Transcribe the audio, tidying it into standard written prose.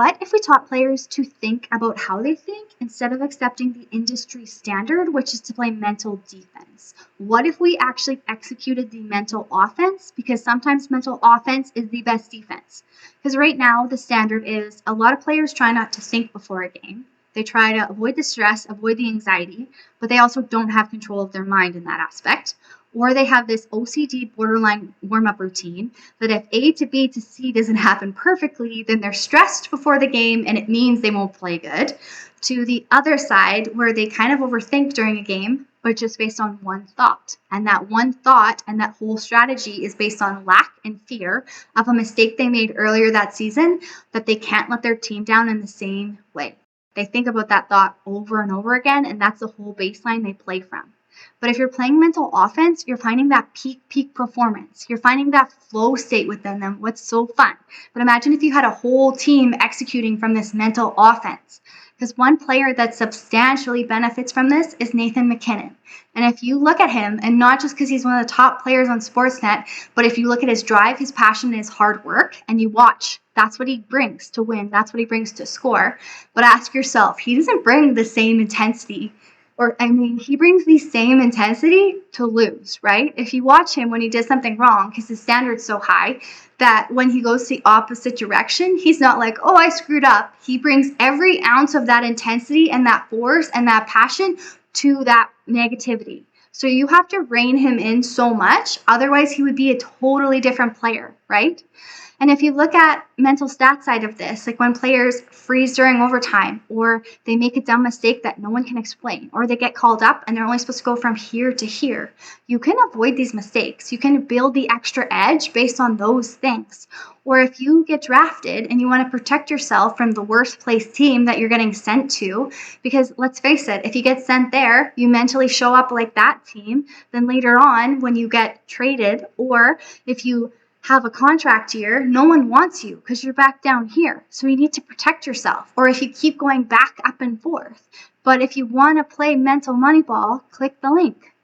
what if we taught players to think about how they think instead of accepting the industry standard, which is to play mental defense? What if we actually executed the mental offense? Because sometimes mental offense is the best defense. Because right now, the standard is a lot of players try not to think before a game. They try to avoid the stress, avoid the anxiety, but they also don't have control of their mind in that aspect. Or they have this OCD borderline warm-up routine that if A to B to C doesn't happen perfectly, then they're stressed before the game and it means they won't play good. To the other side, where they kind of overthink during a game, but just based on one thought. And that one thought and that whole strategy is based on lack and fear of a mistake they made earlier that season that they can't let their team down in the same way. They think about that thought over and over again, and that's the whole baseline they play from. But if you're playing mental offense, you're finding that peak performance. You're finding that flow state within them, what's so fun. But imagine if you had a whole team executing from this mental offense. Because one player that substantially benefits from this is Nathan McKinnon. And if you look at him, and not just because he's one of the top players on Sportsnet, but if you look at his drive, his passion, and his hard work, and you watch, that's what he brings to win. That's what he brings to score. But ask yourself, he doesn't bring the same intensity. He brings the same intensity to lose, right? If you watch him when he does something wrong, because his standard's so high, that when he goes the opposite direction, he's not like, oh, I screwed up. He brings every ounce of that intensity and that force and that passion to that negativity. So you have to rein him in so much, otherwise he would be a totally different player, right? And if you look at mental stat side of this, like when players freeze during overtime, or they make a dumb mistake that no one can explain, or they get called up and they're only supposed to go from here to here, you can avoid these mistakes. You can build the extra edge based on those things. Or if you get drafted and you want to protect yourself from the worst place team that you're getting sent to, because let's face it, if you get sent there, you mentally show up like that team, then later on when you get traded, or if you have a contract year, no one wants you because you're back down here. So you need to protect yourself. Or if you keep going back up and forth. But if you want to play mental Moneyball, click the link.